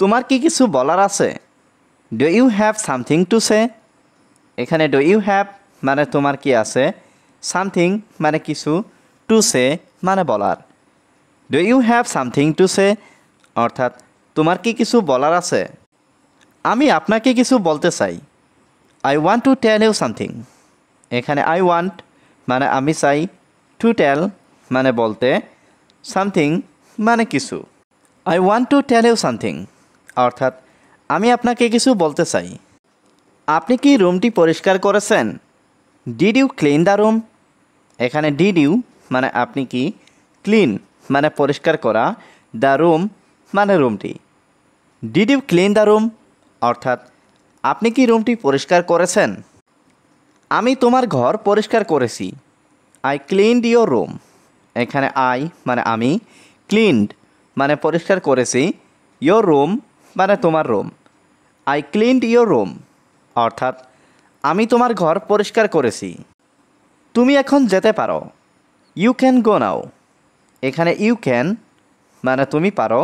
তোমার কি কিছু বলার আছে? Do you have something to say? এখানে ডু ইউ হ্যাভ মানে তোমার কি আছে, সামথিং মানে কিছু, টু সে মানে বলার। Do you have something to say অর্থাৎ তোমার কি কিছু বলার আছে? আমি আপনাকে কিছু বলতে চাই। I want to tell you something. এখানে আই ওয়ান্ট মানে আমি চাই, টু টেল মানে বলতে, সামথিং মানে কিছু। I want to tell you something অর্থাৎ আমি আপনাকে কিছু বলতে চাই। আপনি কি রুমটি পরিষ্কার করেছেন? Did you clean the room? এখানে ডিড ইউ মানে আপনি কি, ক্লিন মানে পরিষ্কার করা, দ্য রুম মানে রুমটি। Did you clean the room অর্থাৎ আপনি কি রুমটি পরিষ্কার করেছেন? আমি তোমার ঘর পরিষ্কার করেছি। I cleaned your room. এখানে আই মানে আমি, ক্লিনড মানে পরিষ্কার করেছি, ইয়োর রুম মানে তোমার room. I cleaned your room অর্থাৎ আমি তোমার ঘর পরিষ্কার করেছি। তুমি এখন যেতে পারো। ইউ ক্যান গো নাও। এখানে ইউ ক্যান মানে তুমি পারো,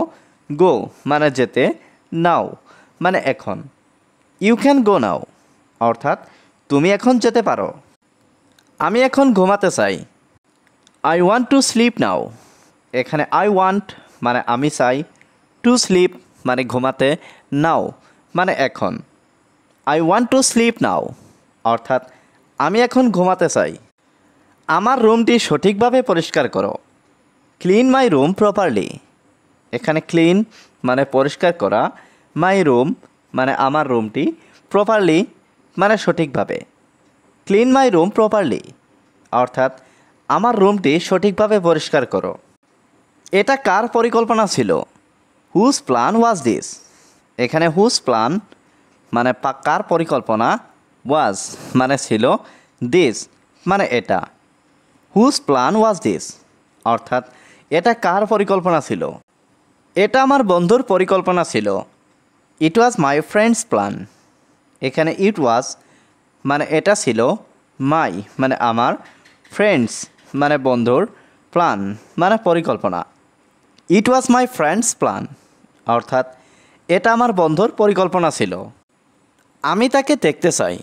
গো মানে যেতে, নাও মানে এখন। ইউ ক্যান গো নাও অর্থাৎ তুমি এখন যেতে পারো। আমি এখন ঘুমাতে চাই। I want to sleep now. এখানে আই ওয়ান্ট মানে আমি চাই, টু স্লিপ মানে ঘুমাতে, নাও মানে এখন। I want to sleep now অর্থাৎ আমি এখন ঘুমাতে চাই। আমার রুমটি সঠিকভাবে পরিষ্কার করো। Clean my room properly. এখানে ক্লিন মানে পরিষ্কার করা, মাই রুম মানে আমার রুমটি, প্রপারলি মানে সঠিকভাবে। ক্লিন মাই রুম প্রপারলি অর্থাৎ আমার রুমটি সঠিকভাবে পরিষ্কার করো। এটা কার পরিকল্পনা ছিল? Whose plan was this? এখানে হুজ প্ল্যান মানে কার পরিকল্পনা, ওয়াজ মানে ছিল, দিস মানে এটা। হুজ প্ল্যান ওয়াজ দিস অর্থাৎ এটা কার পরিকল্পনা ছিল? এটা আমার বন্ধুর পরিকল্পনা ছিল। ইট ওয়াজ মাই ফ্রেন্ডস প্ল্যান। এখানে ইট ওয়াজ মানে এটা ছিল, মাই মানে আমার, ফ্রেন্ডস মানে বন্ধুর, প্ল্যান মানে পরিকল্পনা। ইট ওয়াজ মাই ফ্রেন্ডস প্ল্যান অর্থাৎ এটা আমার বন্ধুর পরিকল্পনা ছিল। আমি তাকে দেখতে চাই।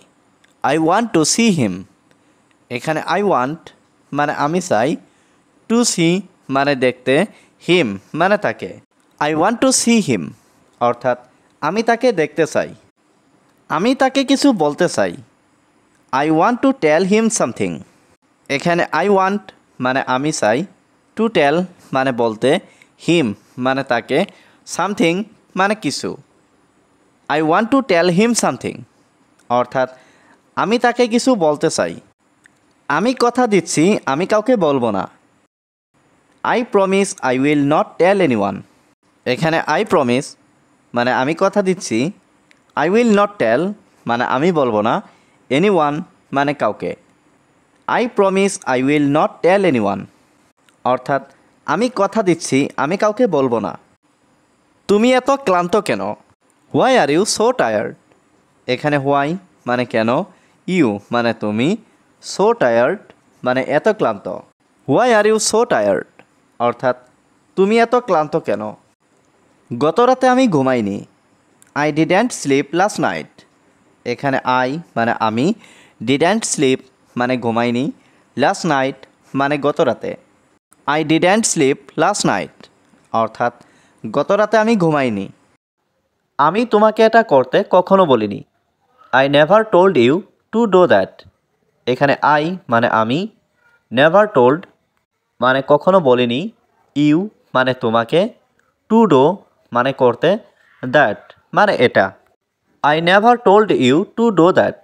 I want two see him. এখানে আই ওয়ান্ট মানে আমি চাই, টু সি মানে দেখতে, হিম মানে তাকে। I want two see him অর্থাৎ আমি তাকে দেখতে চাই। আমি তাকে কিছু বলতে চাই। I want to tell him something. এখানে আই ওয়ান্ট মানে আমি চাই, টু টেল মানে বলতে, হিম মানে তাকে, সামথিং মানে কিছু। I want to tell him something অর্থাৎ আমি তাকে কিছু বলতে চাই। আমি কথা দিচ্ছি আমি কাউকে বলবো না। I promise I will not tell anyone. এখানে আই প্রমিস মানে আমি কথা দিচ্ছি, আই উইল নট টেল মানে আমি বলবো না, এনিওয়ান মানে কাউকে। I promise I will not tell anyone অর্থাৎ আমি কথা দিচ্ছি আমি কাউকে বলবো না। তুমি এত ক্লান্ত কেন? Why are you so tired? এখানে হোয়াই মানে কেন, ইউ মানে তুমি, সো টায়ার্ড মানে এত ক্লান্ত। Why are you so tired অর্থাৎ তুমি এত ক্লান্ত কেন? গত রাতে আমি ঘুমাইনি। I didn't sleep last night. এখানে আই মানে আমি, ডিডেন্ট স্লিপ মানে ঘুমাইনি, লাস্ট নাইট মানে গত রাতে। I didn't sleep last night অর্থাৎ গত রাতে আমি ঘুমাইনি। আমি তোমাকে এটা করতে কখনো বলিনি। I never told you to do that. এখানে আই মানে আমি, নেভার টোল্ড মানে কখনো বলিনি, ইউ মানে তোমাকে, টু ডো মানে করতে, দ্যাট মানে এটা। I never told you to do that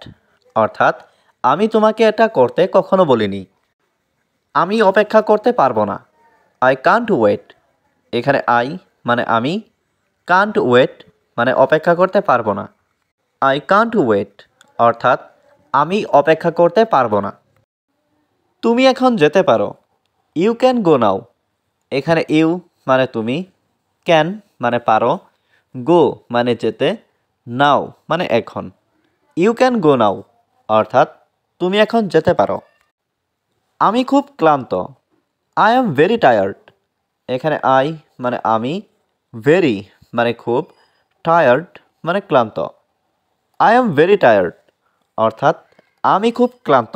অর্থাৎ আমি তোমাকে এটা করতে কখনো বলিনি। আমি অপেক্ষা করতে পারবো না। I can't wait. এখানে আই মানে আমি, কান্ট ওয়েট মানে অপেক্ষা করতে পারবো না। আই কান্ট ওয়েট অর্থাৎ আমি অপেক্ষা করতে পারবো না। তুমি এখন যেতে পারো। ইউ ক্যান গো নাও। এখানে ইউ মানে তুমি, ক্যান মানে পারো, গো মানে যেতে, নাও মানে এখন। ইউ ক্যান গো নাও অর্থাৎ তুমি এখন যেতে পারো। আমি খুব ক্লান্ত। I am very tired. এখানে আই মানে আমি, ভেরি মানে খুব, টায়ার্ড মানে ক্লান্ত। আই এম ভেরি টায়ার্ড অর্থাৎ আমি খুব ক্লান্ত।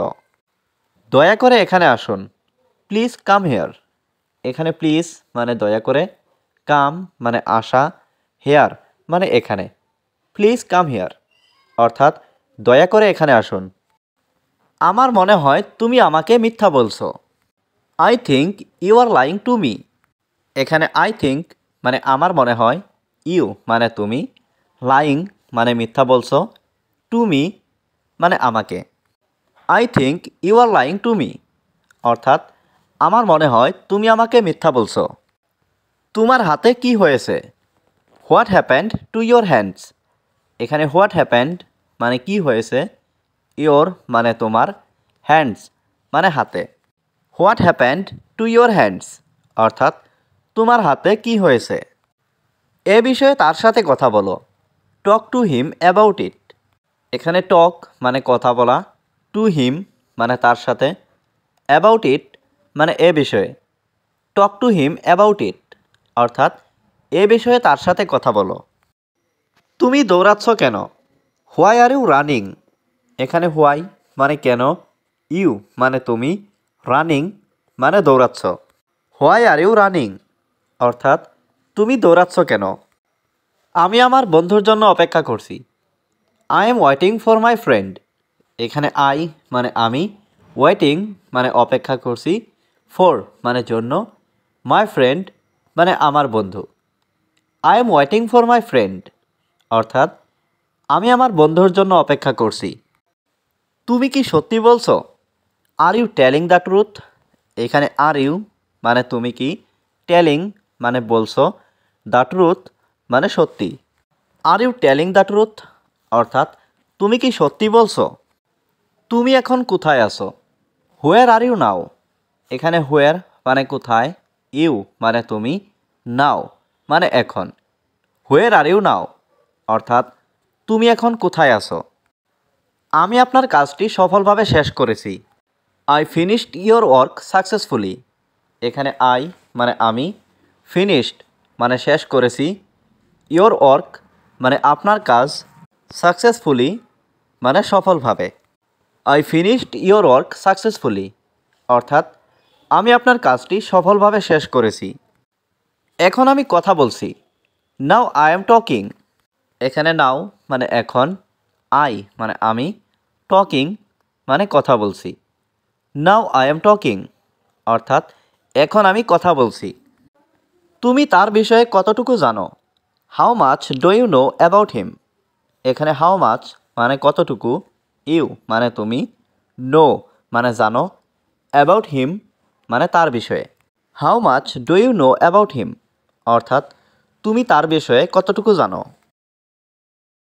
দয়া করে এখানে আসুন, প্লিজ কাম হেয়ার। এখানে প্লিজ মানে দয়া করে, কাম মানে আসা, হেয়ার মানে এখানে। প্লিজ কাম হেয়ার অর্থাৎ দয়া করে এখানে আসুন। আমার মনে হয় তুমি আমাকে মিথ্যা বলছো। I think you are lying to me. এখানে আই থিঙ্ক মানে আমার মনে হয়, ইউ মানে তুমি, লাইং মানে মিথ্যা বলছো, টু মি মানে আমাকে। I think you are lying to me অর্থাৎ আমার মনে হয় তুমি আমাকে মিথ্যা বলছো। তোমার হাতে কি হয়েছে? What happened to your hands. এখানে হোয়াট হ্যাপেন্ড মানে কি হয়েছে, ইয়োর মানে তোমার, হ্যান্ডস মানে হাতে। What happened to your hands অর্থাৎ তোমার হাতে কি হয়েছে। এ বিষয়ে তার সাথে কথা বলো। Talk to him about it. এখানে টক মানে কথা বলা, টু হিম মানে তার সাথে, অ্যাবাউট ইট মানে এ বিষয়ে। Talk to him about it অর্থাৎ এ বিষয়ে তার সাথে কথা বলো। তুমি দৌড়াচ্ছ কেন? Why are you running. এখানে হোয়াই মানে কেন, ইউ মানে তুমি, রানিং মানে দৌড়াচ্ছ। হোয়াই আর ইউ রানিং অর্থাৎ তুমি দৌড়াচ্ছ কেন? আমি আমার বন্ধুর জন্য অপেক্ষা করছি। I am waiting for my friend. এখানে আই মানে আমি, ওয়েটিং মানে অপেক্ষা করছি, ফর মানে জন্য, মাই ফ্রেন্ড মানে আমার বন্ধু। I am waiting for my friend অর্থাৎ আমি আমার বন্ধুর জন্য অপেক্ষা করছি। তুমি কি সত্যি বলছো? Are you telling the truth. এখানে আর ইউ মানে তুমি কি, টেলিং মানে বলছো, দ্য ট্রুথ মানে সত্যি। Are you telling the truth অর্থাৎ তুমি কি সত্যি বলছো? তুমি এখন কোথায় আছো? Where are you now. এখানে হোয়ার মানে কোথায়, ইউ মানে তুমি, নাও মানে এখন। হোয়ার আর ইউ নাও অর্থাৎ তুমি এখন কোথায় আছো? আমি আপনার কাজটি সফলভাবে শেষ করেছি। I finished your work successfully. এখানে আই মানে আমি, ফিনিশড মানে শেষ করেছি, ইয়োর ওয়ার্ক মানে আপনার কাজ, সাকসেসফুলি মানে সফলভাবে। I finished your work successfully অর্থাৎ আমি আপনার কাজটি সফলভাবে শেষ করেছি। এখন আমি কথা বলছি। Now I am talking. এখানে নাও মানে এখন, আই মানে আমি, টকিং মানে কথা বলছি। নাও আই এম টকিং অর্থাৎ এখন আমি কথা বলছি। তুমি তার বিষয়ে কতটুকু জানো? How much do you know about him. এখানে হাউ মাচ মানে কতটুকু, ইউ মানে তুমি, নো মানে জানো, অ্যাবাউট হিম মানে তার বিষয়ে। How much do you know about him অর্থাৎ তুমি তার বিষয়ে কতটুকু জানো।